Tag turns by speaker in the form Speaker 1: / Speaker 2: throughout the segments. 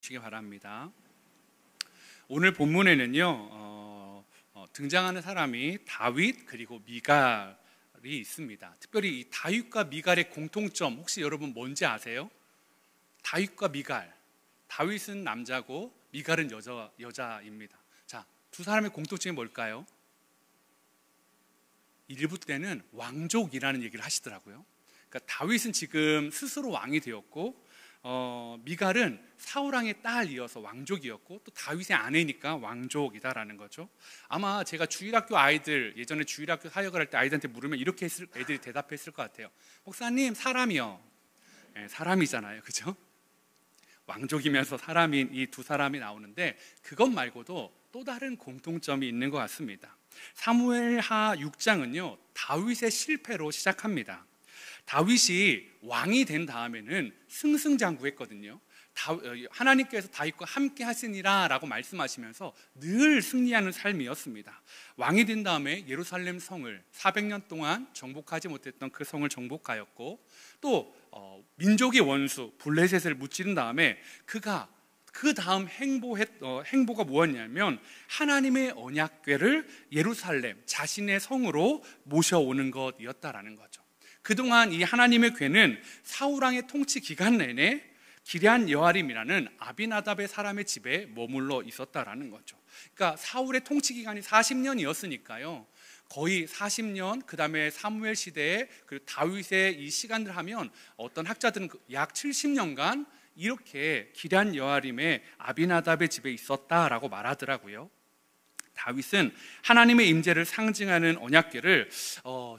Speaker 1: 시기 바랍니다. 오늘 본문에는요 등장하는 사람이 다윗 그리고 미갈이 있습니다. 특별히 이 다윗과 미갈의 공통점 혹시 여러분 뭔지 아세요? 다윗과 미갈, 다윗은 남자고 미갈은 여자입니다. 자, 두 사람의 공통점이 뭘까요? 1부 때는 왕족이라는 얘기를 하시더라고요. 그러니까 다윗은 지금 스스로 왕이 되었고 미갈은 사울왕의 딸이어서 왕족이었고 또 다윗의 아내니까 왕족이다라는 거죠. 아마 제가 주일학교 아이들 예전에 주일학교 사역을 할 때 아이들한테 물으면 이렇게 애들이 대답했을 것 같아요. 목사님, 사람이요. 네, 사람이잖아요, 그죠? 왕족이면서 사람인 이 두 사람이 나오는데 그것 말고도 또 다른 공통점이 있는 것 같습니다. 사무엘하 6장은요 다윗의 실패로 시작합니다. 다윗이 왕이 된 다음에는 승승장구했거든요. 하나님께서 다윗과 함께 하시니라 라고 말씀하시면서 늘 승리하는 삶이었습니다. 왕이 된 다음에 예루살렘 성을 400년 동안 정복하지 못했던 그 성을 정복하였고 또 민족의 원수 블레셋을 무찌른 다음에 그가 그 다음 행보가 뭐였냐면 하나님의 언약궤를 예루살렘 자신의 성으로 모셔오는 것이었다라는 거죠. 그동안 이 하나님의 궤는 사울왕의 통치 기간 내내 기럇 여아림이라는 아비나답의 사람의 집에 머물러 있었다라는 거죠. 그러니까 사울의 통치 기간이 40년이었으니까요. 거의 40년, 그 다음에 사무엘 시대에 그리고 다윗의 이 시간을 하면 어떤 학자들은 약 70년간 이렇게 기럇 여아림의 아비나답의 집에 있었다라고 말하더라고요. 다윗은 하나님의 임재를 상징하는 언약궤를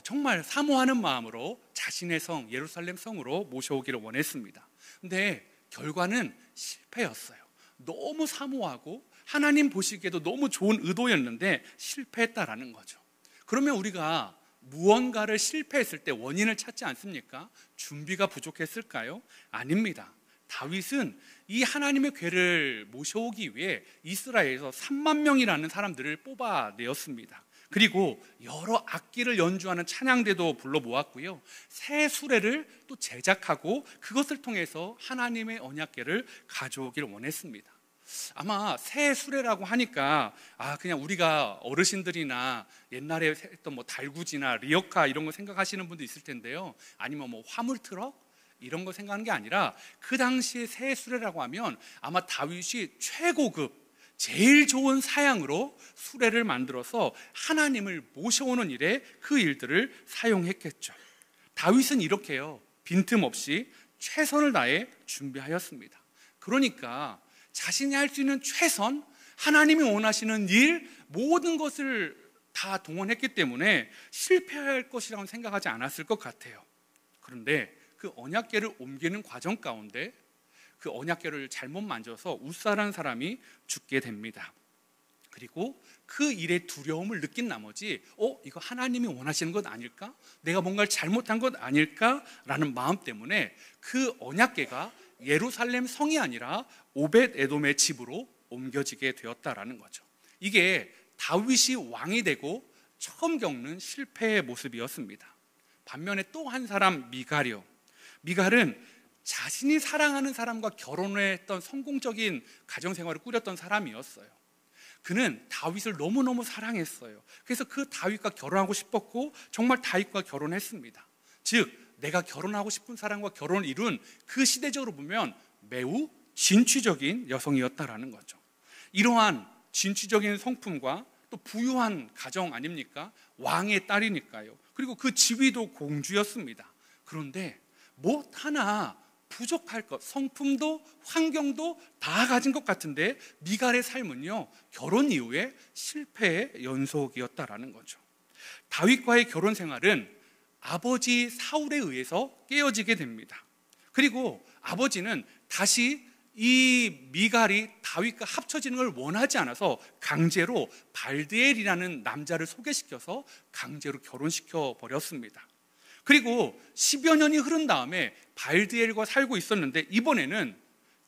Speaker 1: 정말 사모하는 마음으로 자신의 성 예루살렘 성으로 모셔오기를 원했습니다. 근데 결과는 실패였어요. 너무 사모하고 하나님 보시기에도 너무 좋은 의도였는데 실패했다라는 거죠. 그러면 우리가 무언가를 실패했을 때 원인을 찾지 않습니까? 준비가 부족했을까요? 아닙니다. 다윗은 이 하나님의 궤를 모셔오기 위해 이스라엘에서 3만 명이라는 사람들을 뽑아내었습니다. 그리고 여러 악기를 연주하는 찬양대도 불러 모았고요. 새 수레를 또 제작하고 그것을 통해서 하나님의 언약궤를 가져오기를 원했습니다. 아마 새 수레라고 하니까 그냥 우리가 어르신들이나 옛날에 했던 뭐 달구지나 리어카 이런 거 생각하시는 분도 있을 텐데요. 아니면 뭐 화물트럭 이런 거 생각하는 게 아니라 그 당시에 새 수레라고 하면 아마 다윗이 최고급 제일 좋은 사양으로 수레를 만들어서 하나님을 모셔오는 일에 그 일들을 사용했겠죠. 다윗은 이렇게요 빈틈없이 최선을 다해 준비하였습니다. 그러니까 자신이 할 수 있는 최선, 하나님이 원하시는 일 모든 것을 다 동원했기 때문에 실패할 것이라고 생각하지 않았을 것 같아요. 그런데 그 언약궤를 옮기는 과정 가운데 그 언약궤를 잘못 만져서 웃사라는 사람이 죽게 됩니다. 그리고 그 일의 두려움을 느낀 나머지 이거 하나님이 원하시는 것 아닐까? 내가 뭔가를 잘못한 것 아닐까? 라는 마음 때문에 그 언약궤가 예루살렘 성이 아니라 오벳 에돔의 집으로 옮겨지게 되었다라는 거죠. 이게 다윗이 왕이 되고 처음 겪는 실패의 모습이었습니다. 반면에 또 한 사람 미갈은 자신이 사랑하는 사람과 결혼했던 성공적인 가정생활을 꾸렸던 사람이었어요. 그는 다윗을 너무너무 사랑했어요. 그래서 그 다윗과 결혼하고 싶었고 정말 다윗과 결혼했습니다. 즉 내가 결혼하고 싶은 사람과 결혼을 이룬 그 시대적으로 보면 매우 진취적인 여성이었다라는 거죠. 이러한 진취적인 성품과 또 부유한 가정 아닙니까? 왕의 딸이니까요. 그리고 그 지위도 공주였습니다. 그런데 뭐 하나 부족할 것, 성품도 환경도 다 가진 것 같은데 미갈의 삶은요 결혼 이후에 실패의 연속이었다라는 거죠. 다윗과의 결혼 생활은 아버지 사울에 의해서 깨어지게 됩니다. 그리고 아버지는 다시 이 미갈이 다윗과 합쳐지는 걸 원하지 않아서 강제로 발드엘이라는 남자를 소개시켜서 강제로 결혼시켜 버렸습니다. 그리고 10여 년이 흐른 다음에 발드엘과 살고 있었는데 이번에는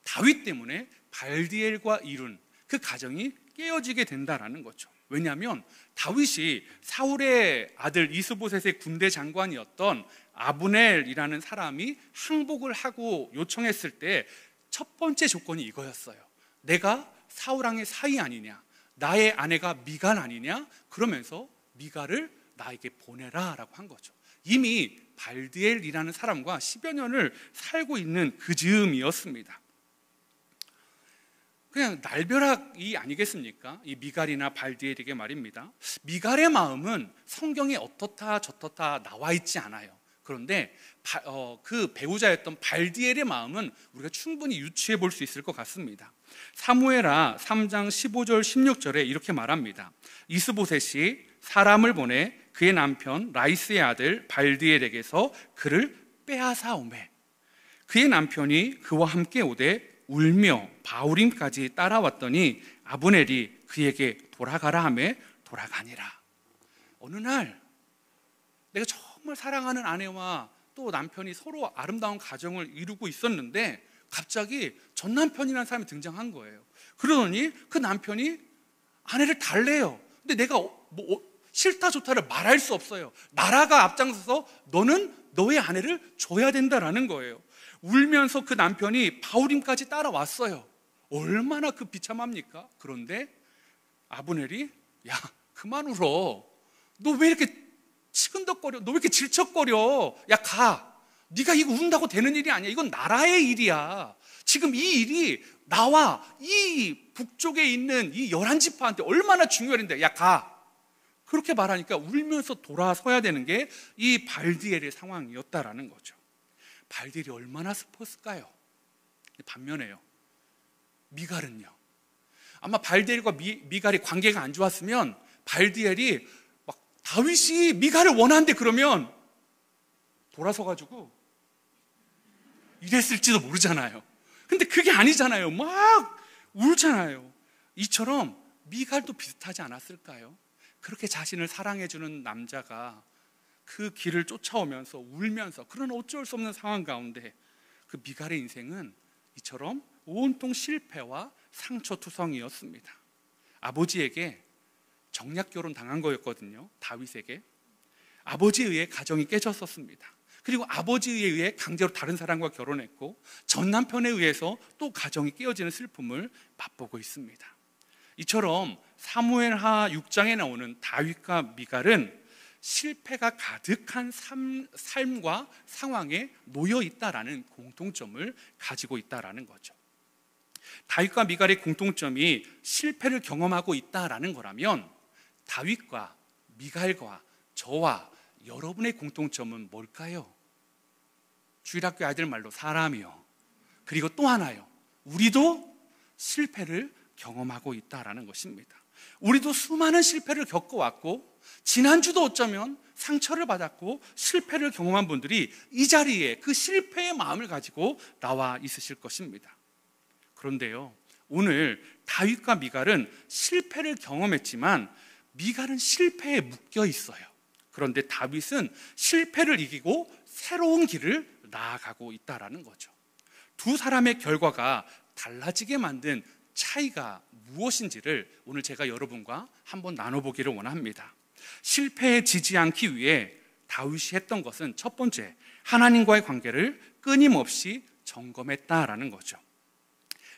Speaker 1: 다윗 때문에 발드엘과 이룬 그 가정이 깨어지게 된다라는 거죠. 왜냐하면 다윗이 사울의 아들 이스보셋의 군대 장관이었던 아브넬이라는 사람이 항복을 하고 요청했을 때 첫 번째 조건이 이거였어요. 내가 사울왕의 사위 아니냐, 나의 아내가 미갈 아니냐, 그러면서 미갈을 나에게 보내라 라고 한 거죠. 이미 발디엘이라는 사람과 10여 년을 살고 있는 그 즈음이었습니다. 그냥 날벼락이 아니겠습니까? 이 미갈이나 발디엘에게 말입니다. 미갈의 마음은 성경에 어떻다 저떻다 나와 있지 않아요. 그런데 그 배우자였던 발디엘의 마음은 우리가 충분히 유추해 볼 수 있을 것 같습니다. 사무엘하 3장 15절 16절에 이렇게 말합니다. 이스보셋이 사람을 보내 그의 남편 라이스의 아들 발디엘에게서 그를 빼앗아 오매 그의 남편이 그와 함께 오되 울며 바후림까지 따라왔더니 아브넬이 그에게 돌아가라 하매 돌아가니라. 어느 날 내가 정말 사랑하는 아내와 또 남편이 서로 아름다운 가정을 이루고 있었는데 갑자기 전 남편이라는 사람이 등장한 거예요. 그러더니 그 남편이 아내를 달래요. 근데 내가 싫다 좋다를 말할 수 없어요. 나라가 앞장서서 너는 너의 아내를 줘야 된다라는 거예요. 울면서 그 남편이 바후림까지 따라왔어요. 얼마나 그 비참합니까? 그런데 아브넬이 야 그만 울어. 너 왜 이렇게 치근덕거려? 너 왜 이렇게 질척거려? 야 가. 네가 이거 운다고 되는 일이 아니야. 이건 나라의 일이야. 지금 이 일이 나와 이 북쪽에 있는 이 11지파한테 얼마나 중요한 일인데 야 가. 그렇게 말하니까 울면서 돌아서야 되는 게 이 발디엘의 상황이었다라는 거죠. 발디엘이 얼마나 슬펐을까요? 반면에요, 미갈은요. 아마 발디엘과 미갈이 관계가 안 좋았으면 발디엘이 막 다윗이 미갈을 원하는데 그러면 돌아서 가지고 이랬을지도 모르잖아요. 근데 그게 아니잖아요. 막 울잖아요. 이처럼 미갈도 비슷하지 않았을까요? 그렇게 자신을 사랑해주는 남자가 그 길을 쫓아오면서 울면서 그런 어쩔 수 없는 상황 가운데 그 미갈의 인생은 이처럼 온통 실패와 상처투성이었습니다. 아버지에게 정략결혼 당한 거였거든요. 다윗에게. 아버지에 의해 가정이 깨졌었습니다. 그리고 아버지에 의해 강제로 다른 사람과 결혼했고 전 남편에 의해서 또 가정이 깨어지는 슬픔을 맛보고 있습니다. 이처럼 사무엘하 6장에 나오는 다윗과 미갈은 실패가 가득한 삶과 상황에 놓여 있다라는 공통점을 가지고 있다라는 거죠. 다윗과 미갈의 공통점이 실패를 경험하고 있다라는 거라면 다윗과 미갈과 저와 여러분의 공통점은 뭘까요? 주일학교 아이들 말로 사람이요. 그리고 또 하나요. 우리도 실패를 경험하고 있다라는 것입니다. 우리도 수많은 실패를 겪어왔고 지난주도 어쩌면 상처를 받았고 실패를 경험한 분들이 이 자리에 그 실패의 마음을 가지고 나와 있으실 것입니다. 그런데요, 오늘 다윗과 미갈은 실패를 경험했지만 미갈은 실패에 묶여 있어요. 그런데 다윗은 실패를 이기고 새로운 길을 나아가고 있다라는 거죠. 두 사람의 결과가 달라지게 만든 차이가 무엇인지를 오늘 제가 여러분과 한번 나눠보기를 원합니다. 실패에 지지 않기 위해 다윗이 했던 것은 첫 번째, 하나님과의 관계를 끊임없이 점검했다라는 거죠.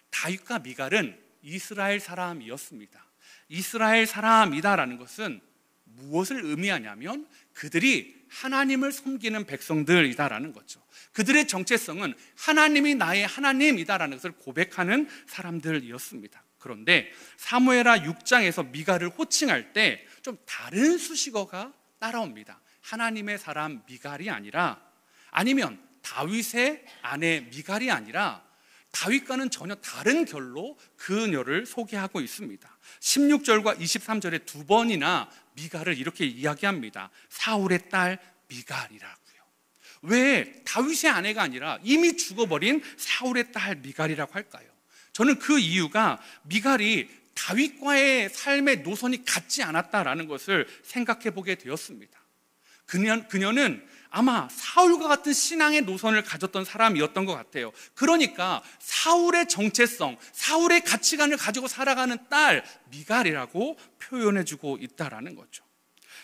Speaker 1: 다윗과 미갈은 이스라엘 사람이었습니다. 이스라엘 사람이다라는 것은 무엇을 의미하냐면 그들이 하나님을 섬기는 백성들이다라는 거죠. 그들의 정체성은 하나님이 나의 하나님이다라는 것을 고백하는 사람들이었습니다. 그런데 사무엘하 6장에서 미갈을 호칭할 때 좀 다른 수식어가 따라옵니다. 하나님의 사람 미갈이 아니라, 아니면 다윗의 아내 미갈이 아니라 다윗과는 전혀 다른 결로 그녀를 소개하고 있습니다. 16절과 23절에 두 번이나 미갈을 이렇게 이야기합니다. 사울의 딸 미갈이라고요. 왜 다윗의 아내가 아니라 이미 죽어버린 사울의 딸 미갈이라고 할까요? 저는 그 이유가 미갈이 다윗과의 삶의 노선이 같지 않았다라는 것을 생각해 보게 되었습니다. 그녀는 아마 사울과 같은 신앙의 노선을 가졌던 사람이었던 것 같아요. 그러니까 사울의 정체성, 사울의 가치관을 가지고 살아가는 딸 미갈이라고 표현해주고 있다라는 거죠.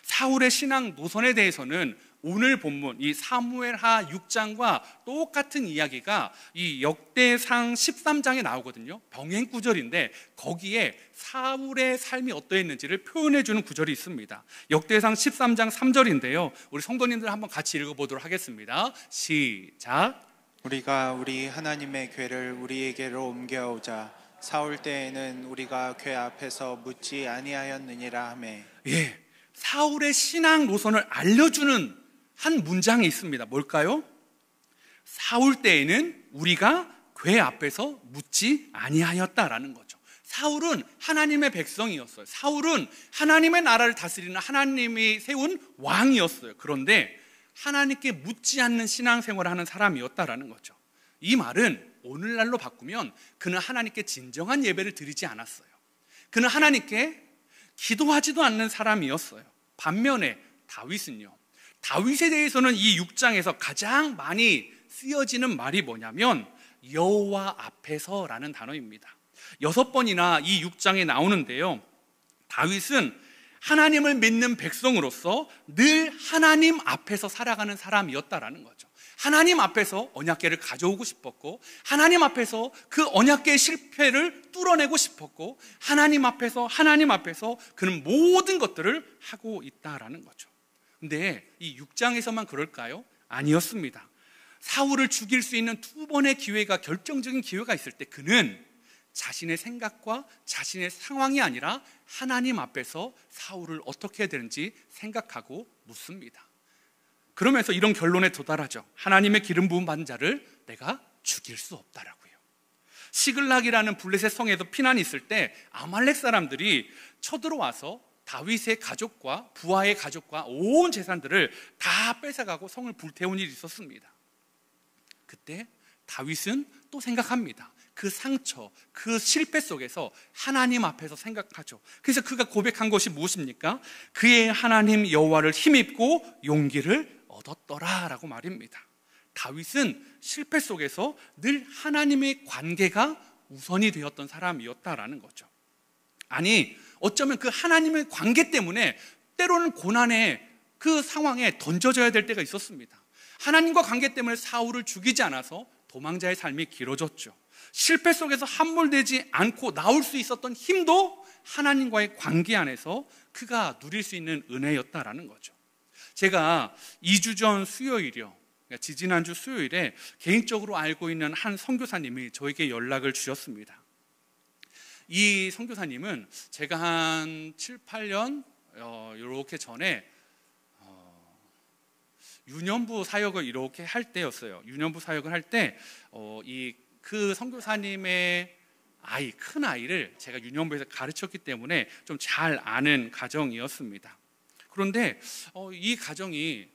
Speaker 1: 사울의 신앙 노선에 대해서는 오늘 본문 이 사무엘하 6장과 똑같은 이야기가 이 역대상 13장에 나오거든요. 병행 구절인데 거기에 사울의 삶이 어떠했는지를 표현해 주는 구절이 있습니다. 역대상 13장 3절인데요. 우리 성도님들 한번 같이 읽어보도록 하겠습니다. 시작.
Speaker 2: 우리가 우리 하나님의 궤를 우리에게로 옮겨오자 사울 때에는 우리가 궤 앞에서 묻지 아니하였느니라 하매.
Speaker 1: 예, 사울의 신앙 노선을 알려주는 한 문장이 있습니다. 뭘까요? 사울 때에는 우리가 궤 앞에서 묻지 아니하였다라는 거죠. 사울은 하나님의 백성이었어요. 사울은 하나님의 나라를 다스리는 하나님이 세운 왕이었어요. 그런데 하나님께 묻지 않는 신앙생활을 하는 사람이었다라는 거죠. 이 말은 오늘날로 바꾸면 그는 하나님께 진정한 예배를 드리지 않았어요. 그는 하나님께 기도하지도 않는 사람이었어요. 반면에 다윗은요, 다윗에 대해서는 이 6장에서 가장 많이 쓰여지는 말이 뭐냐면 여호와 앞에서라는 단어입니다. 6번이나 이 6장에 나오는데요, 다윗은 하나님을 믿는 백성으로서 늘 하나님 앞에서 살아가는 사람이었다라는 거죠. 하나님 앞에서 언약궤를 가져오고 싶었고, 하나님 앞에서 그 언약궤의 실패를 뚫어내고 싶었고, 하나님 앞에서 그는 모든 것들을 하고 있다라는 거죠. 근데 이 6장에서만 그럴까요? 아니었습니다. 사울을 죽일 수 있는 2번의 기회가, 결정적인 기회가 있을 때 그는 자신의 생각과 자신의 상황이 아니라 하나님 앞에서 사울을 어떻게 해야 되는지 생각하고 묻습니다. 그러면서 이런 결론에 도달하죠. 하나님의 기름 부음 받은 자를 내가 죽일 수 없다라고요. 시글락이라는 블레셋 성에도 피난이 있을 때 아말렉 사람들이 쳐들어와서 다윗의 가족과 부하의 가족과 온 재산들을 다 뺏어가고 성을 불태운 일이 있었습니다. 그때 다윗은 또 생각합니다. 그 상처, 그 실패 속에서 하나님 앞에서 생각하죠. 그래서 그가 고백한 것이 무엇입니까? 그의 하나님 여호와를 힘입고 용기를 얻었더라라고 말입니다. 다윗은 실패 속에서 늘 하나님의 관계가 우선이 되었던 사람이었다라는 거죠. 아니, 어쩌면 그 하나님의 관계 때문에 때로는 고난의 그 상황에 던져져야 될 때가 있었습니다. 하나님과 관계 때문에 사울을 죽이지 않아서 도망자의 삶이 길어졌죠. 실패 속에서 함몰되지 않고 나올 수 있었던 힘도 하나님과의 관계 안에서 그가 누릴 수 있는 은혜였다라는 거죠. 제가 2주 전 수요일이요, 지지난주 수요일에 개인적으로 알고 있는 한 선교사님이 저에게 연락을 주셨습니다. 이 선교사님은 제가 한 7, 8년 이렇게 전에 유년부 사역을 이렇게 할 때였어요. 유년부 사역을 할 때 그 선교사님의 큰 아이를 제가 유년부에서 가르쳤기 때문에 좀 잘 아는 가정이었습니다. 그런데 이 가정이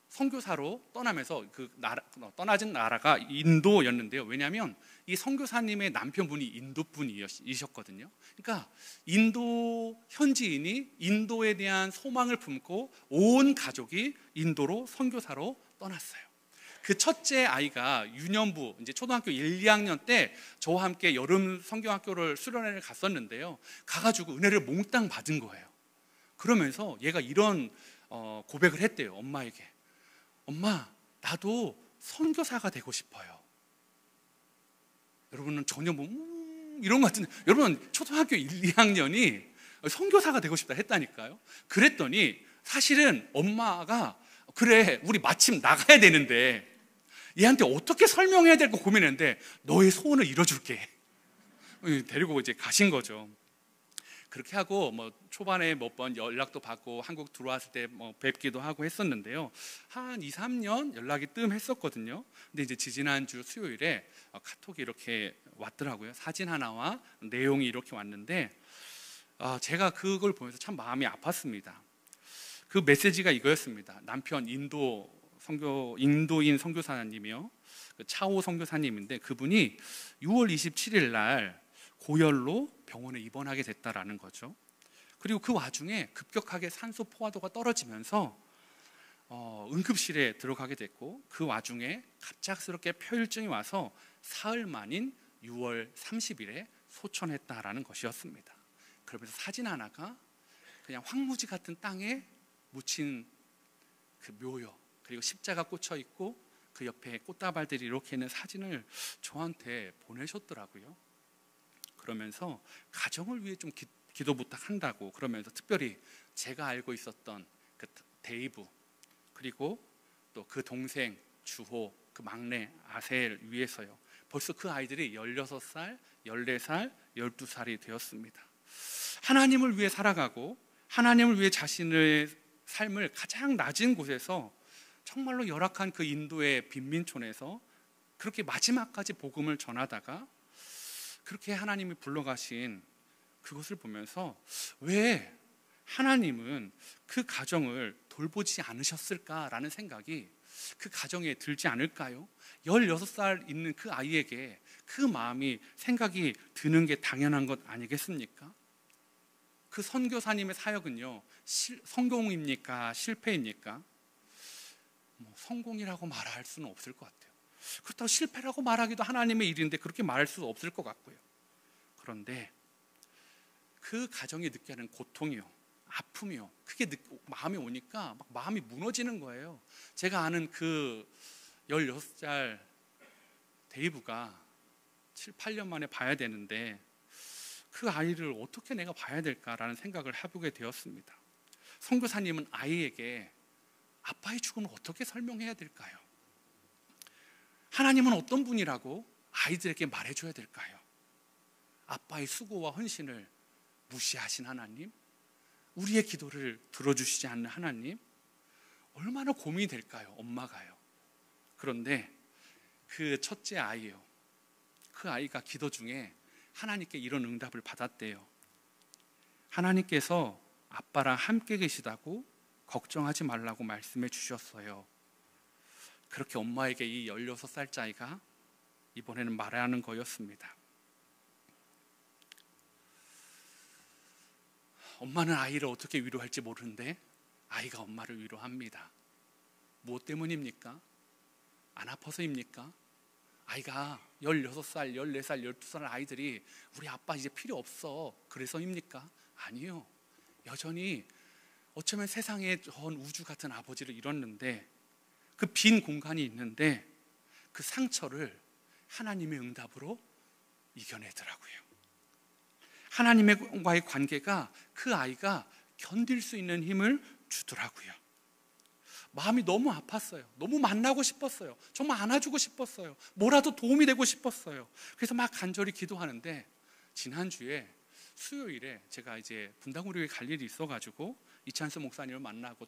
Speaker 1: 선교사로 떠나면서 떠나진 나라가 인도였는데요. 왜냐하면 이 선교사님의 남편분이 인도 분이셨거든요. 그러니까 인도 현지인이 인도에 대한 소망을 품고 온 가족이 인도로 선교사로 떠났어요. 그 첫째 아이가 유년부, 이제 초등학교 1, 2학년 때 저와 함께 여름 성경학교를 수련회를 갔었는데요. 가가지고 은혜를 몽땅 받은 거예요. 그러면서 얘가 이런 고백을 했대요. 엄마에게. 엄마, 나도 선교사가 되고 싶어요. 여러분은 전혀 이런 것 같은데, 여러분 초등학교 1, 2학년이 선교사가 되고 싶다 했다니까요. 그랬더니 사실은 엄마가 그래, 우리 마침 나가야 되는데 얘한테 어떻게 설명해야 될까 고민했는데 너의 소원을 이뤄줄게. 데리고 이제 가신 거죠. 그렇게 하고 초반에 몇 번 연락도 받고 한국 들어왔을 때 뵙기도 하고 했었는데요. 한 2, 3년 연락이 뜸했었거든요. 근데 이제 지지난주 수요일에 카톡이 이렇게 왔더라고요. 사진 하나와 내용이 이렇게 왔는데 제가 그걸 보면서 참 마음이 아팠습니다. 그 메시지가 이거였습니다. 남편 인도인 선교사님이요, 차오 선교사님인데 그분이 6월 27일 날 고열로 병원에 입원하게 됐다라는 거죠. 그리고 그 와중에 급격하게 산소 포화도가 떨어지면서 응급실에 들어가게 됐고, 그 와중에 갑작스럽게 폐혈증이 와서 사흘 만인 6월 30일에 소천했다라는 것이었습니다. 그러면서 사진 하나가 그냥 황무지 같은 땅에 묻힌 그 묘요, 그리고 십자가 꽂혀 있고 그 옆에 꽃다발들이 이렇게 있는 사진을 저한테 보내셨더라고요. 그러면서 가정을 위해 좀 기도 부탁한다고, 그러면서 특별히 제가 알고 있었던 그 데이브, 그리고 또 그 동생 주호, 그 막내 아셀 위해서요. 벌써 그 아이들이 16살, 14살, 12살이 되었습니다. 하나님을 위해 살아가고 하나님을 위해 자신의 삶을 가장 낮은 곳에서, 정말로 열악한 그 인도의 빈민촌에서 그렇게 마지막까지 복음을 전하다가 그렇게 하나님이 불러가신 그것을 보면서, 왜 하나님은 그 가정을 돌보지 않으셨을까라는 생각이 그 가정에 들지 않을까요? 16살 있는 그 아이에게 그 마음이, 생각이 드는 게 당연한 것 아니겠습니까? 그 선교사님의 사역은요, 성공입니까? 실패입니까? 성공이라고 말할 수는 없을 것 같아요. 그렇다고 실패라고 말하기도 하나님의 일인데 그렇게 말할 수도 없을 것 같고요. 그런데 그 가정이 느끼게 하는 고통이요, 아픔이요, 그게 마음이 오니까 막 마음이 무너지는 거예요. 제가 아는 그 16살 데이브가 7, 8년 만에 봐야 되는데 그 아이를 어떻게 내가 봐야 될까라는 생각을 해보게 되었습니다. 선교사님은 아이에게 아빠의 죽음을 어떻게 설명해야 될까요? 하나님은 어떤 분이라고 아이들에게 말해줘야 될까요? 아빠의 수고와 헌신을 무시하신 하나님, 우리의 기도를 들어주시지 않는 하나님, 얼마나 고민이 될까요? 엄마가요. 그런데 그 첫째 아이요, 그 아이가 기도 중에 하나님께 이런 응답을 받았대요. 하나님께서 아빠랑 함께 계시다고 걱정하지 말라고 말씀해 주셨어요. 그렇게 엄마에게 이 16살짜리가 이번에는 말하는 거였습니다. 엄마는 아이를 어떻게 위로할지 모르는데 아이가 엄마를 위로합니다. 무엇 때문입니까? 안 아파서입니까? 아이가 16살, 14살, 12살 아이들이 우리 아빠 이제 필요 없어 그래서입니까? 아니요. 여전히 어쩌면 세상에 전 우주 같은 아버지를 잃었는데, 그 빈 공간이 있는데 그 상처를 하나님의 응답으로 이겨내더라고요. 하나님과의 관계가 그 아이가 견딜 수 있는 힘을 주더라고요. 마음이 너무 아팠어요. 너무 만나고 싶었어요. 정말 안아주고 싶었어요. 뭐라도 도움이 되고 싶었어요. 그래서 막 간절히 기도하는데, 지난주에 수요일에 제가 이제 분당우리에 갈 일이 있어가지고 이찬수 목사님을 만나고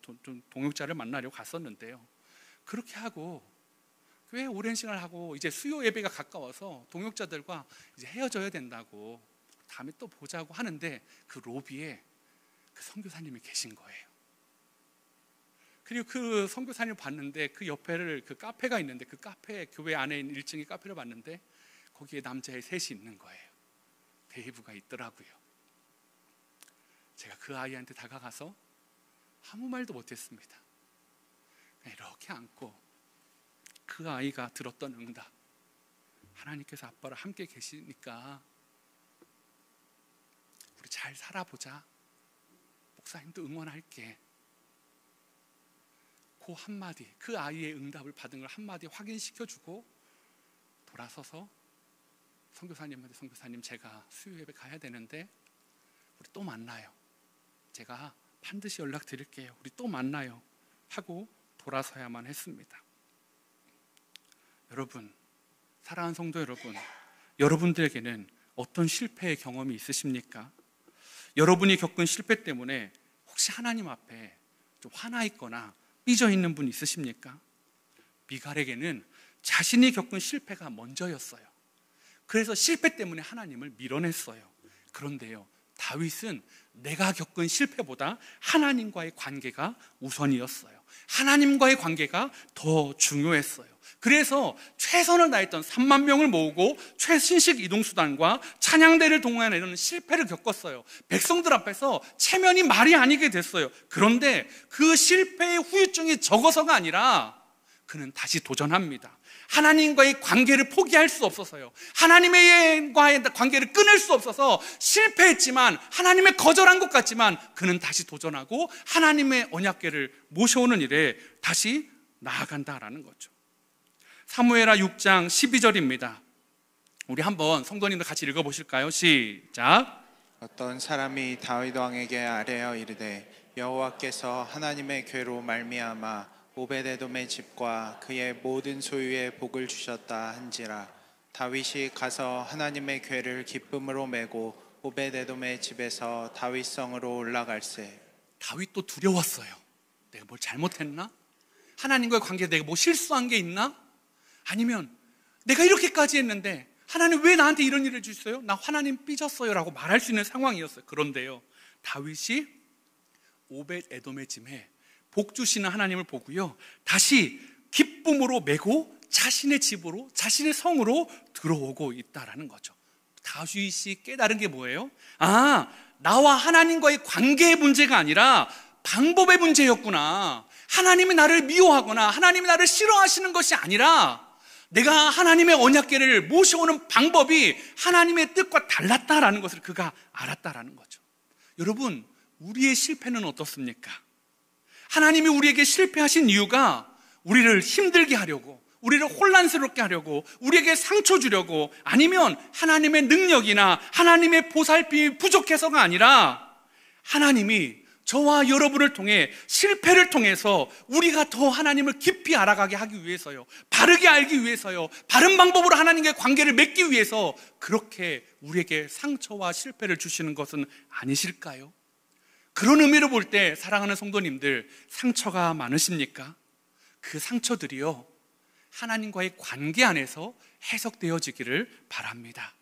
Speaker 1: 동역자를 만나려고 갔었는데요. 그렇게 하고 꽤 오랜 시간을 하고 이제 수요 예배가 가까워서 동역자들과 이제 헤어져야 된다고, 다음에 또 보자고 하는데 그 로비에 그 선교사님이 계신 거예요. 그리고 그 선교사님을 봤는데 그 옆에를 그 카페가 있는데, 그 카페 교회 안에 있는 1층의 카페를 봤는데 거기에 남자애 셋이 있는 거예요. 데이브가 있더라고요. 제가 그 아이한테 다가가서 아무 말도 못했습니다. 그냥 이렇게 안고 그 아이가 들었던 응답, 하나님께서 아빠랑 함께 계시니까 우리 잘 살아보자, 목사님도 응원할게, 그 한마디, 그 아이의 응답을 받은 걸 한마디 확인시켜주고 돌아서서 선교사님한테, 선교사님 제가 수요 예배 가야 되는데 우리 또 만나요, 제가 반드시 연락드릴게요, 우리 또 만나요 하고 돌아서야만 했습니다. 여러분, 사랑하는 성도 여러분, 여러분들에게는 어떤 실패의 경험이 있으십니까? 여러분이 겪은 실패 때문에 혹시 하나님 앞에 좀 화나 있거나 삐져 있는 분 있으십니까? 미갈에게는 자신이 겪은 실패가 먼저였어요. 그래서 실패 때문에 하나님을 밀어냈어요. 그런데요, 다윗은 내가 겪은 실패보다 하나님과의 관계가 우선이었어요. 하나님과의 관계가 더 중요했어요. 그래서 최선을 다했던 3만 명을 모으고 최신식 이동수단과 찬양대를 동원하는 실패를 겪었어요. 백성들 앞에서 체면이 말이 아니게 됐어요. 그런데 그 실패의 후유증이 적어서가 아니라 그는 다시 도전합니다. 하나님과의 관계를 포기할 수 없어서요. 하나님과의 관계를 끊을 수 없어서 실패했지만, 하나님의 거절한 것 같지만 그는 다시 도전하고 하나님의 언약궤를 모셔오는 일에 다시 나아간다라는 거죠. 사무엘하 6장 12절입니다. 우리 한번 성도님들 같이 읽어보실까요? 시작.
Speaker 2: 어떤 사람이 다윗 왕에게 아뢰어 이르되 여호와께서 하나님의 궤로 말미암아 오벳에돔의 집과 그의 모든 소유에 복을 주셨다 한지라. 다윗이 가서 하나님의 궤를 기쁨으로 메고 오벳에돔의 집에서 다윗성으로 올라갈세.
Speaker 1: 다윗도 두려웠어요. 내가 뭘 잘못했나? 하나님과의 관계에 내가 뭐 실수한 게 있나? 아니면 내가 이렇게까지 했는데 하나님 왜 나한테 이런 일을 주셨어요? 나 하나님 삐졌어요 라고 말할 수 있는 상황이었어요. 그런데요, 다윗이 오벳에돔의 집에 복 주시는 하나님을 보고요, 다시 기쁨으로 메고 자신의 집으로, 자신의 성으로 들어오고 있다라는 거죠. 다윗이 깨달은 게 뭐예요? 나와 하나님과의 관계의 문제가 아니라 방법의 문제였구나. 하나님이 나를 미워하거나 하나님이 나를 싫어하시는 것이 아니라 내가 하나님의 언약궤를 모셔오는 방법이 하나님의 뜻과 달랐다라는 것을 그가 알았다라는 거죠. 여러분, 우리의 실패는 어떻습니까? 하나님이 우리에게 실패하신 이유가 우리를 힘들게 하려고, 우리를 혼란스럽게 하려고, 우리에게 상처 주려고, 아니면 하나님의 능력이나 하나님의 보살핌이 부족해서가 아니라 하나님이 저와 여러분을 통해, 실패를 통해서 우리가 더 하나님을 깊이 알아가게 하기 위해서요, 바르게 알기 위해서요, 바른 방법으로 하나님과의 관계를 맺기 위해서 그렇게 우리에게 상처와 실패를 주시는 것은 아니실까요? 그런 의미로 볼 때 사랑하는 성도님들, 상처가 많으십니까? 그 상처들이요, 하나님과의 관계 안에서 해석되어지기를 바랍니다.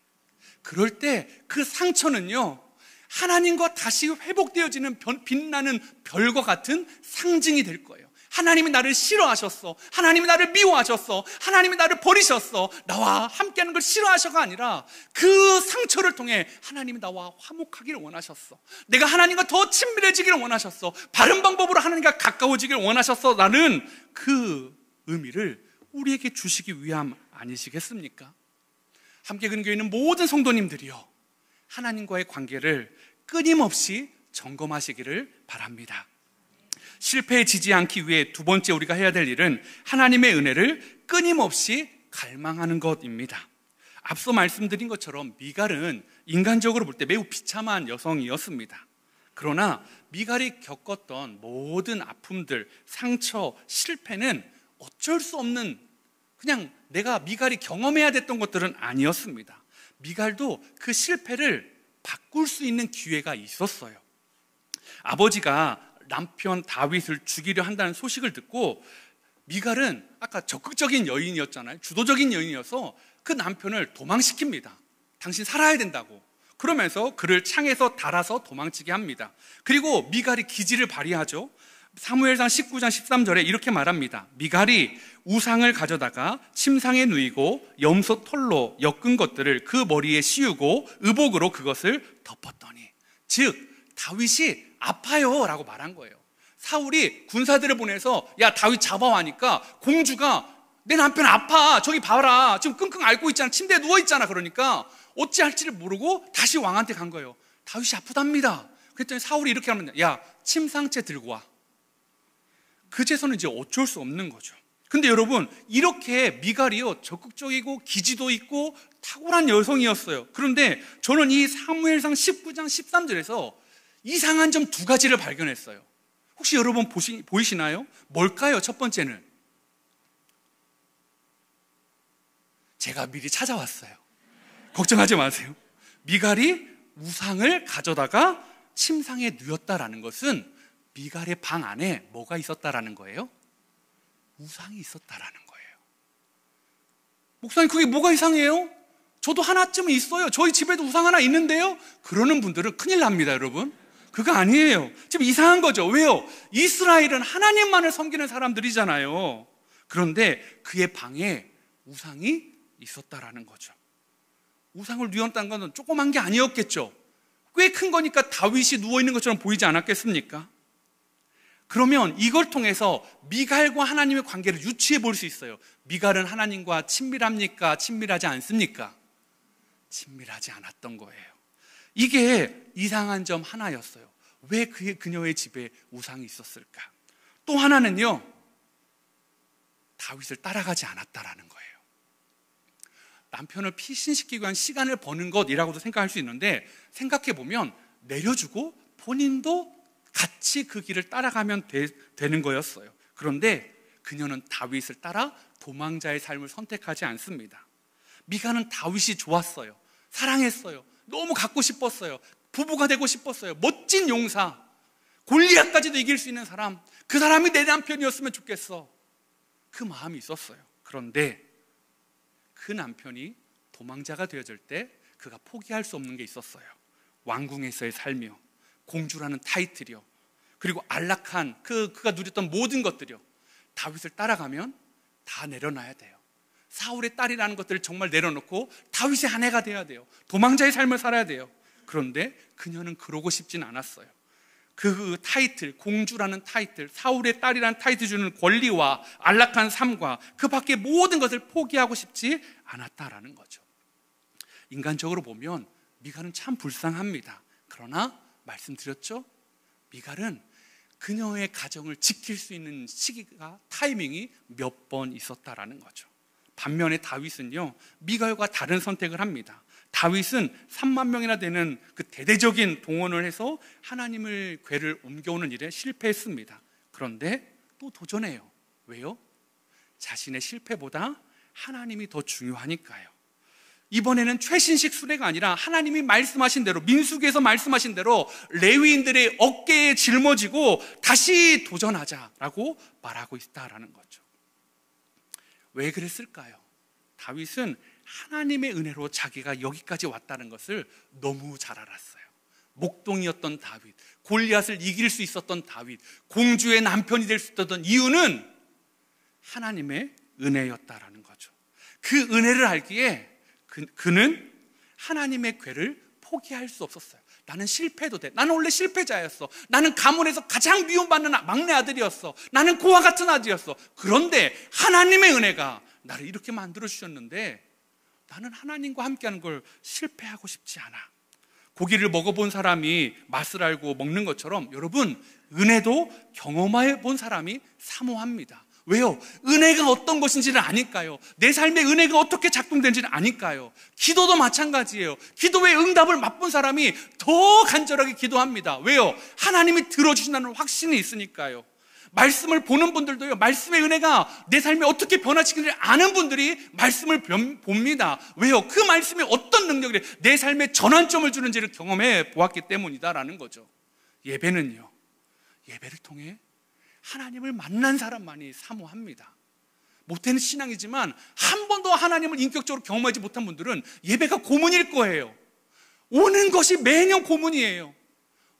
Speaker 1: 그럴 때 그 상처는요, 하나님과 다시 회복되어지는 빛나는 별과 같은 상징이 될 거예요. 하나님이 나를 싫어하셨어, 하나님이 나를 미워하셨어, 하나님이 나를 버리셨어, 나와 함께하는 걸 싫어하셔가 아니라 그 상처를 통해 하나님이 나와 화목하기를 원하셨어, 내가 하나님과 더 친밀해지기를 원하셨어, 바른 방법으로 하나님과 가까워지기를 원하셨어 라는 그 의미를 우리에게 주시기 위함 아니시겠습니까? 함께 근교에 있는 모든 성도님들이요, 하나님과의 관계를 끊임없이 점검하시기를 바랍니다. 실패해지지 않기 위해 두 번째 우리가 해야 될 일은 하나님의 은혜를 끊임없이 갈망하는 것입니다. 앞서 말씀드린 것처럼 미갈은 인간적으로 볼 때 매우 비참한 여성이었습니다. 그러나 미갈이 겪었던 모든 아픔들, 상처, 실패는 어쩔 수 없는, 그냥 내가 미갈이 경험해야 됐던 것들은 아니었습니다. 미갈도 그 실패를 바꿀 수 있는 기회가 있었어요. 아버지가 남편 다윗을 죽이려 한다는 소식을 듣고 미갈은 아까 적극적인 여인이었잖아요. 주도적인 여인이어서 그 남편을 도망시킵니다. 당신 살아야 된다고. 그러면서 그를 창에서 달아서 도망치게 합니다. 그리고 미갈이 기지를 발휘하죠. 사무엘상 19장 13절에 이렇게 말합니다. 미갈이 우상을 가져다가 침상에 누이고 염소 털로 엮은 것들을 그 머리에 씌우고 의복으로 그것을 덮었더니, 즉 다윗이 아파요 라고 말한 거예요. 사울이 군사들을 보내서 야 다윗 잡아와 하니까 공주가 내 남편 아파, 저기 봐라, 지금 끙끙 앓고 있잖아, 침대에 누워있잖아. 그러니까 어찌할지를 모르고 다시 왕한테 간 거예요. 다윗이 아프답니다. 그랬더니 사울이 이렇게 합니다. 야 침상채 들고 와. 그제서는 이제 어쩔 수 없는 거죠. 근데 여러분, 이렇게 미갈이요, 적극적이고 기지도 있고 탁월한 여성이었어요. 그런데 저는 이 사무엘상 19장 13절에서 이상한 점 두 가지를 발견했어요. 혹시 여러분 보이시나요? 뭘까요? 첫 번째는 제가 미리 찾아왔어요. 걱정하지 마세요. 미갈이 우상을 가져다가 침상에 누웠다라는 것은 미갈의 방 안에 뭐가 있었다라는 거예요? 우상이 있었다라는 거예요. 목사님, 그게 뭐가 이상해요? 저도 하나쯤은 있어요. 저희 집에도 우상 하나 있는데요. 그러는 분들은 큰일 납니다, 여러분. 그거 아니에요. 지금 이상한 거죠. 왜요? 이스라엘은 하나님만을 섬기는 사람들이잖아요. 그런데 그의 방에 우상이 있었다라는 거죠. 우상을 누웠다는 건 조그만 게 아니었겠죠. 꽤 큰 거니까 다윗이 누워있는 것처럼 보이지 않았겠습니까? 그러면 이걸 통해서 미갈과 하나님의 관계를 유추해 볼 수 있어요. 미갈은 하나님과 친밀합니까? 친밀하지 않습니까? 친밀하지 않았던 거예요. 이게 이상한 점 하나였어요. 왜 그녀의 집에 우상이 있었을까? 또 하나는요, 다윗을 따라가지 않았다라는 거예요. 남편을 피신시키기 위한 시간을 버는 것이라고도 생각할 수 있는데, 생각해 보면 내려주고 본인도 같이 그 길을 따라가면 되는 거였어요. 그런데 그녀는 다윗을 따라 도망자의 삶을 선택하지 않습니다. 미갈은 다윗이 좋았어요. 사랑했어요. 너무 갖고 싶었어요. 부부가 되고 싶었어요. 멋진 용사, 골리앗까지도 이길 수 있는 사람, 그 사람이 내 남편이었으면 좋겠어. 그 마음이 있었어요. 그런데 그 남편이 도망자가 되어질 때 그가 포기할 수 없는 게 있었어요. 왕궁에서의 삶이요, 공주라는 타이틀이요, 그리고 안락한 그가 누렸던 모든 것들이요. 다윗을 따라가면 다 내려놔야 돼요. 사울의 딸이라는 것들을 정말 내려놓고 다윗의 아내가 돼야 돼요. 도망자의 삶을 살아야 돼요. 그런데 그녀는 그러고 싶진 않았어요. 그 타이틀, 공주라는 타이틀, 사울의 딸이라는 타이틀 주는 권리와 안락한 삶과 그 밖의 모든 것을 포기하고 싶지 않았다라는 거죠. 인간적으로 보면 미갈은 참 불쌍합니다. 그러나 말씀드렸죠? 미갈은 그녀의 가정을 지킬 수 있는 시기가, 타이밍이 몇 번 있었다라는 거죠. 반면에 다윗은요, 미갈과 다른 선택을 합니다. 다윗은 3만 명이나 되는 그 대대적인 동원을 해서 하나님을 궤를 옮겨오는 일에 실패했습니다. 그런데 또 도전해요. 왜요? 자신의 실패보다 하나님이 더 중요하니까요. 이번에는 최신식 수레가 아니라 하나님이 말씀하신 대로, 민수기에서 말씀하신 대로 레위인들의 어깨에 짊어지고 다시 도전하자라고 말하고 있다라는 거죠. 왜 그랬을까요? 다윗은 하나님의 은혜로 자기가 여기까지 왔다는 것을 너무 잘 알았어요. 목동이었던 다윗, 골리앗을 이길 수 있었던 다윗, 공주의 남편이 될 수 있었던 이유는 하나님의 은혜였다라는 거죠. 그 은혜를 알기에 그는 하나님의 궤를 포기할 수 없었어요. 나는 실패해도 돼. 나는 원래 실패자였어. 나는 가문에서 가장 미움받는 막내 아들이었어. 나는 고아 같은 아들이었어. 그런데 하나님의 은혜가 나를 이렇게 만들어주셨는데 나는 하나님과 함께하는 걸 실패하고 싶지 않아. 고기를 먹어본 사람이 맛을 알고 먹는 것처럼 여러분, 은혜도 경험해 본 사람이 사모합니다. 왜요? 은혜가 어떤 것인지를 아니까요. 내 삶에 은혜가 어떻게 작동되는지를 아니까요. 기도도 마찬가지예요. 기도의 응답을 맛본 사람이 더 간절하게 기도합니다. 왜요? 하나님이 들어주신다는 확신이 있으니까요. 말씀을 보는 분들도요, 말씀의 은혜가 내 삶에 어떻게 변화시키는지 아는 분들이 말씀을 봅니다. 왜요? 그 말씀이 어떤 능력이 내 삶에 전환점을 주는지를 경험해 보았기 때문이다라는 거죠. 예배는요, 예배를 통해 하나님을 만난 사람만이 사모합니다. 못되는 신앙이지만 한 번도 하나님을 인격적으로 경험하지 못한 분들은 예배가 고문일 거예요. 오는 것이 매년 고문이에요.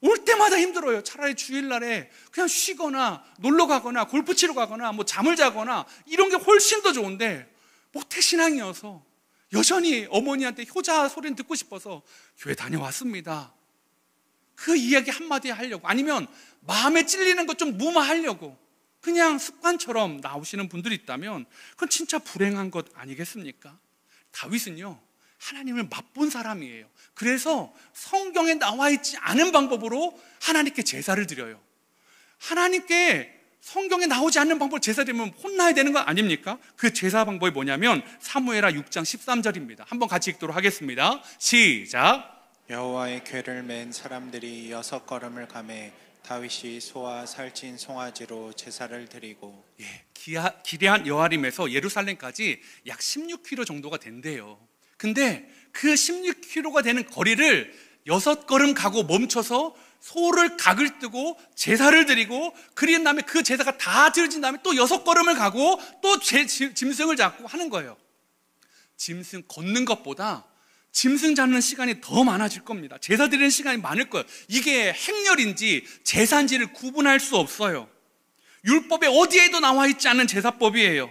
Speaker 1: 올 때마다 힘들어요. 차라리 주일날에 그냥 쉬거나 놀러 가거나 골프 치러 가거나 뭐 잠을 자거나 이런 게 훨씬 더 좋은데, 모태신앙이어서 여전히 어머니한테 효자 소리는 듣고 싶어서 교회 다녀왔습니다. 그 이야기 한마디 하려고, 아니면 마음에 찔리는 것 좀 무마하려고 그냥 습관처럼 나오시는 분들이 있다면 그건 진짜 불행한 것 아니겠습니까? 다윗은요, 하나님을 맛본 사람이에요. 그래서 성경에 나와 있지 않은 방법으로 하나님께 제사를 드려요. 하나님께 성경에 나오지 않는 방법으로 제사 드리면 혼나야 되는 거 아닙니까? 그 제사 방법이 뭐냐면 사무엘하 6장 13절입니다. 한번 같이 읽도록 하겠습니다. 시작.
Speaker 2: 여호와의 궤를 맨 사람들이 6걸음을 가매 다윗이 소와 살찐 송아지로 제사를 드리고,
Speaker 1: 기레한 여아림에서 예루살렘까지 약 16km 정도가 된대요. 근데 그 16km가 되는 거리를 6걸음 가고 멈춰서 소를 각을 뜨고 제사를 드리고, 그린 다음에 그 제사가 다 드려진 다음에 또 6걸음을 가고 또 짐승을 잡고 하는 거예요. 짐승 걷는 것보다 짐승 잡는 시간이 더 많아질 겁니다. 제사 드리는 시간이 많을 거예요. 이게 행렬인지 제사인지를 구분할 수 없어요. 율법에 어디에도 나와 있지 않은 제사법이에요.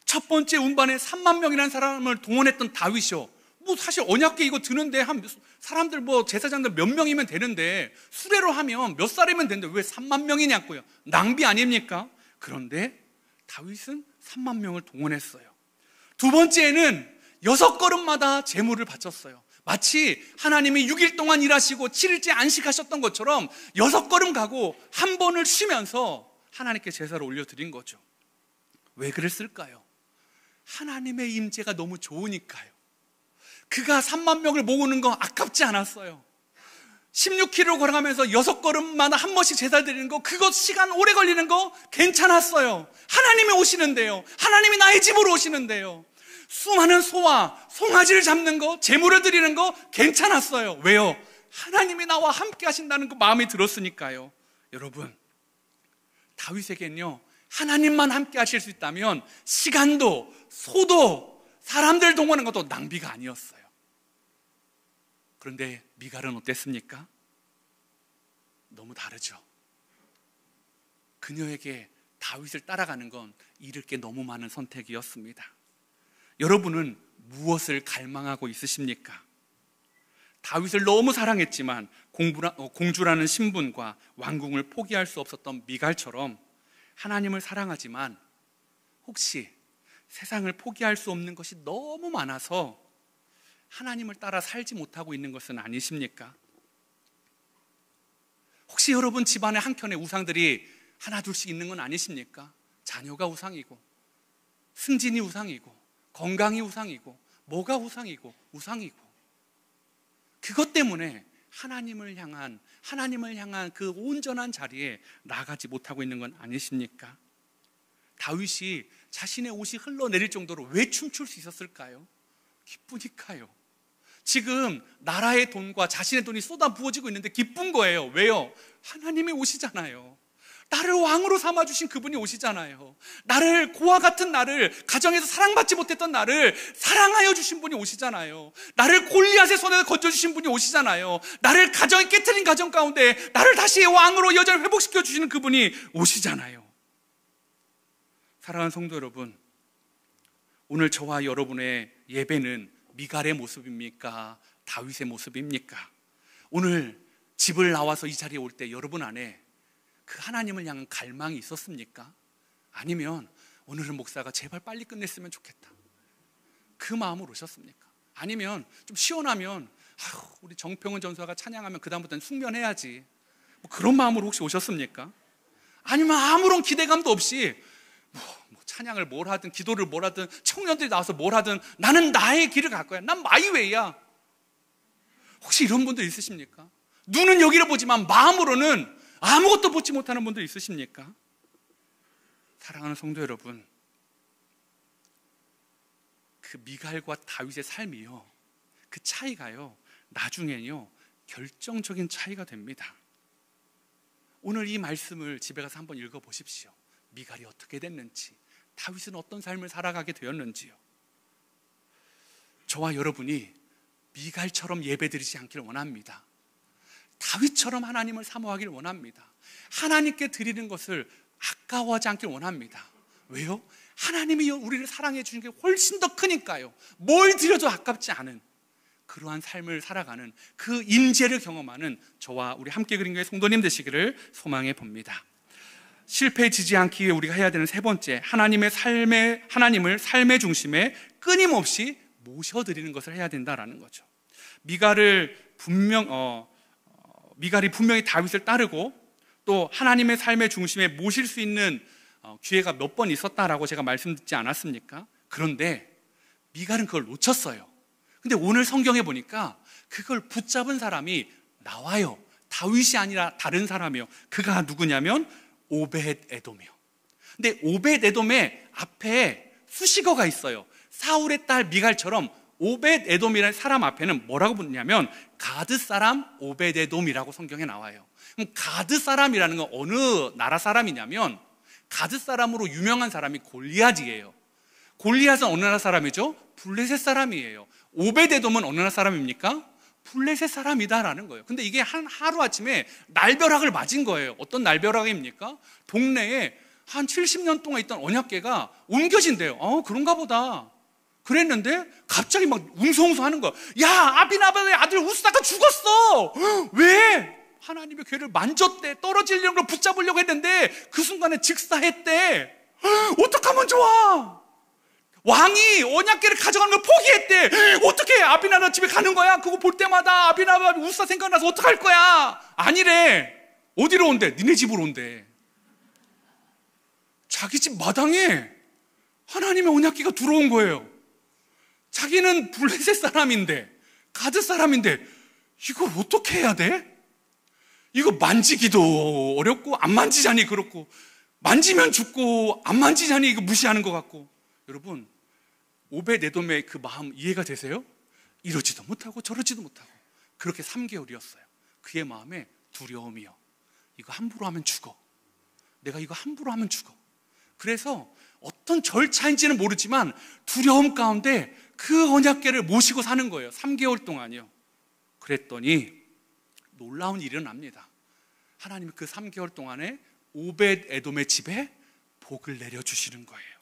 Speaker 1: 첫 번째 운반에 3만 명이라는 사람을 동원했던 다윗이요, 뭐 사실 언약궤 이거 드는데 한 사람들 뭐 제사장들 몇 명이면 되는데 수레로 하면 몇 사람이면 되는데 왜 3만 명이냐고요. 낭비 아닙니까? 그런데 다윗은 3만 명을 동원했어요. 두 번째는 6걸음마다 제물을 바쳤어요. 마치 하나님이 6일 동안 일하시고 7일째 안식하셨던 것처럼 6걸음 가고 한 번을 쉬면서 하나님께 제사를 올려드린 거죠. 왜 그랬을까요? 하나님의 임재가 너무 좋으니까요. 그가 3만 명을 모으는 거 아깝지 않았어요. 16km 걸어가면서 6걸음마다 한 번씩 제사 드리는 거, 그것 시간 오래 걸리는 거 괜찮았어요. 하나님이 오시는데요. 하나님이 나의 집으로 오시는데요. 수많은 소와 송아지를 잡는 거, 제물을 드리는 거 괜찮았어요. 왜요? 하나님이 나와 함께 하신다는 그 마음이 들었으니까요. 여러분, 다윗에겐요, 하나님만 함께 하실 수 있다면 시간도 소도 사람들 동원하는 것도 낭비가 아니었어요. 그런데 미갈은 어땠습니까? 너무 다르죠. 그녀에게 다윗을 따라가는 건 잃을 게 너무 많은 선택이었습니다. 여러분은 무엇을 갈망하고 있으십니까? 다윗을 너무 사랑했지만 공주라는 신분과 왕궁을 포기할 수 없었던 미갈처럼 하나님을 사랑하지만 혹시 세상을 포기할 수 없는 것이 너무 많아서 하나님을 따라 살지 못하고 있는 것은 아니십니까? 혹시 여러분 집안에 한켠에 우상들이 하나 둘씩 있는 건 아니십니까? 자녀가 우상이고 승진이 우상이고 건강이 우상이고 뭐가 우상이고 그것 때문에 하나님을 향한 그 온전한 자리에 나가지 못하고 있는 건 아니십니까? 다윗이 자신의 옷이 흘러내릴 정도로 왜 춤출 수 있었을까요? 기쁘니까요. 지금 나라의 돈과 자신의 돈이 쏟아 부어지고 있는데 기쁜 거예요. 왜요? 하나님이 오시잖아요. 나를 왕으로 삼아주신 그분이 오시잖아요. 나를 고아 같은 나를, 가정에서 사랑받지 못했던 나를 사랑하여 주신 분이 오시잖아요. 나를 골리앗의 손에서 건져주신 분이 오시잖아요. 나를 가정에 깨트린 가정 가운데 나를 다시 왕으로 여전히 회복시켜 주시는 그분이 오시잖아요. 사랑하는 성도 여러분, 오늘 저와 여러분의 예배는 미갈의 모습입니까? 다윗의 모습입니까? 오늘 집을 나와서 이 자리에 올 때 여러분 안에 그 하나님을 향한 갈망이 있었습니까? 아니면 오늘은 목사가 제발 빨리 끝냈으면 좋겠다, 그 마음으로 오셨습니까? 아니면 좀 시원하면 우리 정평은 전사가 찬양하면 그 다음부터는 숙면해야지, 뭐 그런 마음으로 혹시 오셨습니까? 아니면 아무런 기대감도 없이 뭐 찬양을 뭘 하든 기도를 뭘 하든 청년들이 나와서 뭘 하든 나는 나의 길을 갈 거야, 난 마이웨이야, 혹시 이런 분들 있으십니까? 눈은 여기를 보지만 마음으로는 아무것도 보지 못하는 분들 있으십니까? 사랑하는 성도 여러분, 그 미갈과 다윗의 삶이요, 그 차이가요 나중에요 결정적인 차이가 됩니다. 오늘 이 말씀을 집에 가서 한번 읽어보십시오. 미갈이 어떻게 됐는지, 다윗은 어떤 삶을 살아가게 되었는지요. 저와 여러분이 미갈처럼 예배드리지 않기를 원합니다. 다윗처럼 하나님을 사모하기를 원합니다. 하나님께 드리는 것을 아까워하지 않기를 원합니다. 왜요? 하나님이 우리를 사랑해 주는 게 훨씬 더 크니까요. 뭘 드려도 아깝지 않은 그러한 삶을 살아가는, 그 임재를 경험하는 저와 우리 함께 그린 교회 성도님 되시기를 소망해 봅니다. 실패지지 않기 위해 우리가 해야 되는 세 번째, 하나님을 삶의 중심에 끊임없이 모셔드리는 것을 해야 된다라는 거죠. 미갈이 분명히 다윗을 따르고 또 하나님의 삶의 중심에 모실 수 있는 기회가 몇 번 있었다라고 제가 말씀드리지 않았습니까? 그런데 미갈은 그걸 놓쳤어요. 근데 오늘 성경에 보니까 그걸 붙잡은 사람이 나와요. 다윗이 아니라 다른 사람이요. 그가 누구냐면 오벳에돔이요. 근데 오벳에돔의 앞에 수식어가 있어요. 사울의 딸 미갈처럼 오벳에돔이라는 사람 앞에는 뭐라고 붙냐면 가드 사람 오벳에돔이라고 성경에 나와요. 그럼 가드 사람이라는 건 어느 나라 사람이냐면 가드 사람으로 유명한 사람이 골리앗이에요. 골리앗은 어느 나라 사람이죠? 블레셋 사람이에요. 오벳에돔은 어느 나라 사람입니까? 블레셋 사람이다라는 거예요. 근데 이게 하루아침에 날벼락을 맞은 거예요. 어떤 날벼락입니까? 동네에 한 70년 동안 있던 언약궤가 옮겨진대요. 그런가 보다. 그랬는데 갑자기 막 웅성웅성하는 거야. 야, 아비나답의 아들 우스다가 죽었어. 왜? 하나님의 괴를 만졌대. 떨어지려고 걸 붙잡으려고 했는데 그 순간에 직사했대. 어떡하면 좋아? 왕이 언약궤를 가져가는 걸 포기했대. 어떻게 아비나답 집에 가는 거야? 그거 볼 때마다 아비나답이 우스다 생각나서 어떡할 거야? 아니래. 어디로 온대? 니네 집으로 온대. 자기 집 마당에 하나님의 언약궤가 들어온 거예요. 자기는 블레셋 사람인데, 가드 사람인데 이걸 어떻게 해야 돼? 이거 만지기도 어렵고 안 만지자니 그렇고, 만지면 죽고 안 만지자니 이거 무시하는 것 같고. 여러분, 오벳에돔의 그 마음 이해가 되세요? 이러지도 못하고 저러지도 못하고 그렇게 3개월이었어요. 그의 마음에 두려움이요. 이거 함부로 하면 죽어. 내가 이거 함부로 하면 죽어. 그래서 어떤 절차인지는 모르지만 두려움 가운데 그 언약궤를 모시고 사는 거예요. 3개월 동안이요. 그랬더니 놀라운 일이 일어납니다. 하나님이 그 3개월 동안에 오벳에돔의 집에 복을 내려주시는 거예요.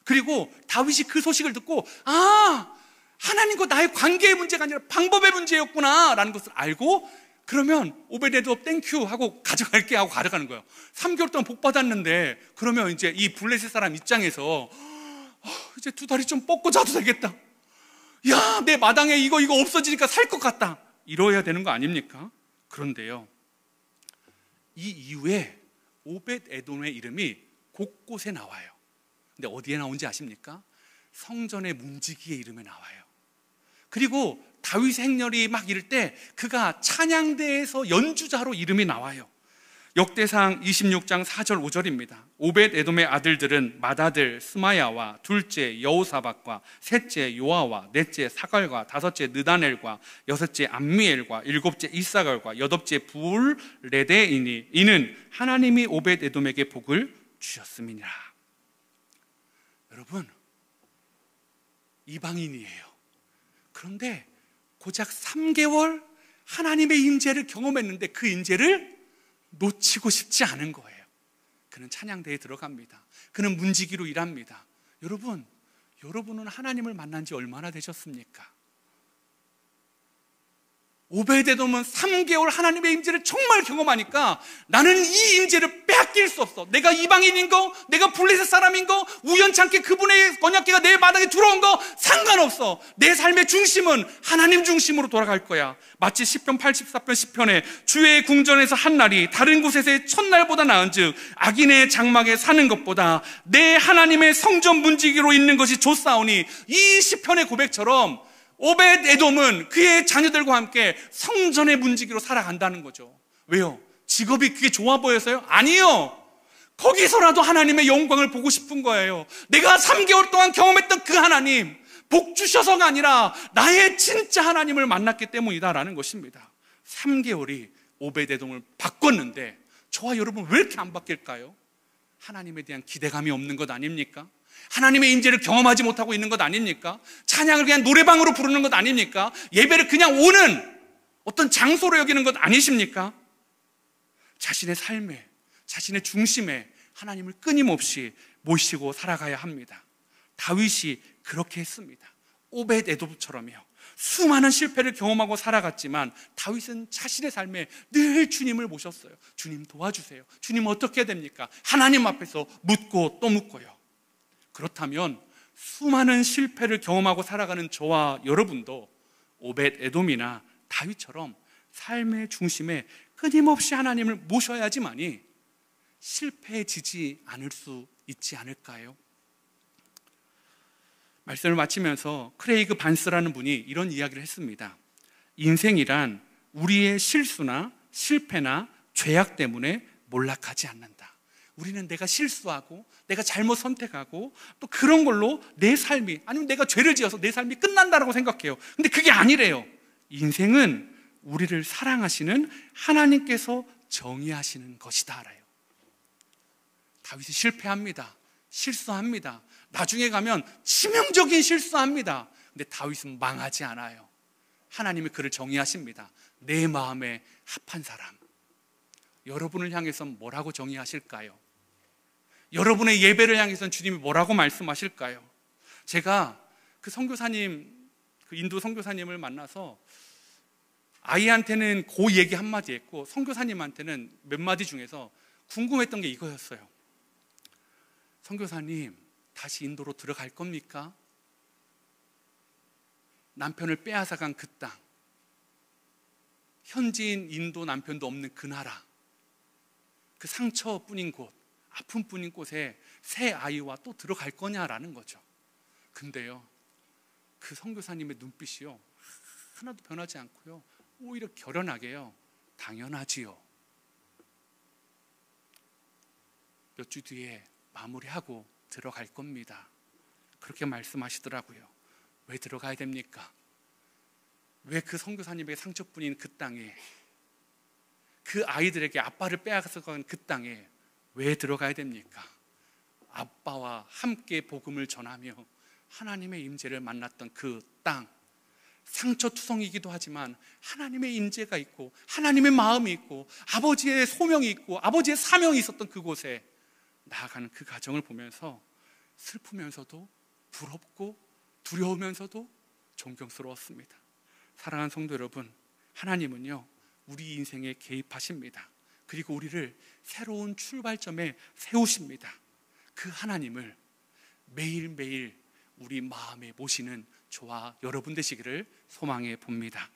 Speaker 1: 그리고 다윗이 그 소식을 듣고, 아, 하나님과 나의 관계의 문제가 아니라 방법의 문제였구나 라는 것을 알고, 그러면 오벳에돔 땡큐 하고 가져갈게 하고 가져가는 거예요. 3개월 동안 복 받았는데, 그러면 이제 이 블레셋 사람 입장에서 이제 두 다리 좀 뻗고 자도 되겠다. 야, 내 마당에 이거 없어지니까 살 것 같다. 이러야 되는 거 아닙니까? 그런데요, 이 이후에 오벳에돔의 이름이 곳곳에 나와요. 근데 어디에 나온지 아십니까? 성전의 문지기의 이름에 나와요. 그리고 다윗의 행렬이 막 이럴 때 그가 찬양대에서 연주자로 이름이 나와요. 역대상 26장 4절 5절입니다. 오벳에돔의 아들들은 맏아들 스마야와 둘째 여호사밧과 셋째 요아와 넷째 사갈과 다섯째 느다넬과 여섯째 암미엘과 일곱째 이사갈과 여덟째 부울레데이니 이는 하나님이 오벳에돔에게 복을 주셨음이니라. 여러분, 이방인이에요. 그런데 고작 3개월 하나님의 임재를 경험했는데 그 임재를 놓치고 싶지 않은 거예요. 그는 찬양대에 들어갑니다. 그는 문지기로 일합니다. 여러분은 하나님을 만난 지 얼마나 되셨습니까? 오벳에돔은 3개월 하나님의 임재를 정말 경험하니까 나는 이 임재를 빼앗길 수 없어. 내가 이방인인 거, 내가 블레셋 사람인 거, 우연찮게 그분의 언약궤가 내 마당에 들어온 거 상관없어. 내 삶의 중심은 하나님 중심으로 돌아갈 거야. 마치 시편 84편 시편에 주의 궁전에서 한 날이 다른 곳에서의 첫날보다 나은즉 악인의 장막에 사는 것보다 내 하나님의 성전 문지기로 있는 것이 좋사오니, 이 시편의 고백처럼 오벳에돔은 그의 자녀들과 함께 성전의 문지기로 살아간다는 거죠. 왜요? 직업이 그게 좋아 보여서요? 아니요. 거기서라도 하나님의 영광을 보고 싶은 거예요. 내가 3개월 동안 경험했던 그 하나님, 복 주셔서가 아니라 나의 진짜 하나님을 만났기 때문이다라는 것입니다. 3개월이 오벳에돔을 바꿨는데 저와 여러분 왜 이렇게 안 바뀔까요? 하나님에 대한 기대감이 없는 것 아닙니까? 하나님의 임재를 경험하지 못하고 있는 것 아닙니까? 찬양을 그냥 노래방으로 부르는 것 아닙니까? 예배를 그냥 오는 어떤 장소로 여기는 것 아니십니까? 자신의 삶에, 자신의 중심에 하나님을 끊임없이 모시고 살아가야 합니다. 다윗이 그렇게 했습니다. 오벳에돔처럼요. 수많은 실패를 경험하고 살아갔지만 다윗은 자신의 삶에 늘 주님을 모셨어요. 주님 도와주세요. 주님 어떻게 해야 됩니까? 하나님 앞에서 묻고 또 묻고요. 그렇다면 수많은 실패를 경험하고 살아가는 저와 여러분도 오벳에돔이나 다윗처럼 삶의 중심에 끊임없이 하나님을 모셔야지만이 실패해지지 않을 수 있지 않을까요? 말씀을 마치면서 크레이그 반스라는 분이 이런 이야기를 했습니다. 인생이란 우리의 실수나 실패나 죄악 때문에 몰락하지 않는다. 우리는 내가 실수하고 내가 잘못 선택하고 또 그런 걸로 내 삶이, 아니면 내가 죄를 지어서 내 삶이 끝난다라고 생각해요. 근데 그게 아니래요. 인생은 우리를 사랑하시는 하나님께서 정의하시는 것이다 알아요. 다윗이 실패합니다. 실수합니다. 나중에 가면 치명적인 실수합니다. 근데 다윗은 망하지 않아요. 하나님이 그를 정의하십니다. 내 마음에 합한 사람. 여러분을 향해서는 뭐라고 정의하실까요? 여러분의 예배를 향해서는 주님이 뭐라고 말씀하실까요? 제가 그 선교사님, 그 인도 선교사님을 만나서 아이한테는 그 얘기 한마디 했고 선교사님한테는 몇 마디 중에서 궁금했던 게 이거였어요. 선교사님, 다시 인도로 들어갈 겁니까? 남편을 빼앗아간 그 땅, 현지인 인도 남편도 없는 그 나라, 그 상처뿐인 곳, 아픔뿐인 곳에 새 아이와 또 들어갈 거냐라는 거죠. 근데요, 그 선교사님의 눈빛이요, 하나도 변하지 않고요, 오히려 결연하게요, 당연하지요. 몇 주 뒤에 마무리하고 들어갈 겁니다. 그렇게 말씀하시더라고요. 왜 들어가야 됩니까? 왜 그 선교사님의 상처뿐인 그 땅에, 그 아이들에게 아빠를 빼앗아간 그 땅에 왜 들어가야 됩니까? 아빠와 함께 복음을 전하며 하나님의 임재를 만났던 그 땅, 상처투성이기도 하지만 하나님의 임재가 있고 하나님의 마음이 있고 아버지의 소명이 있고 아버지의 사명이 있었던 그곳에 나아가는 그 과정을 보면서 슬프면서도 부럽고 두려우면서도 존경스러웠습니다. 사랑하는 성도 여러분, 하나님은요, 우리 인생에 개입하십니다. 그리고 우리를 새로운 출발점에 세우십니다. 그 하나님을 매일매일 우리 마음에 모시는 저와 여러분 되시기를 소망해 봅니다.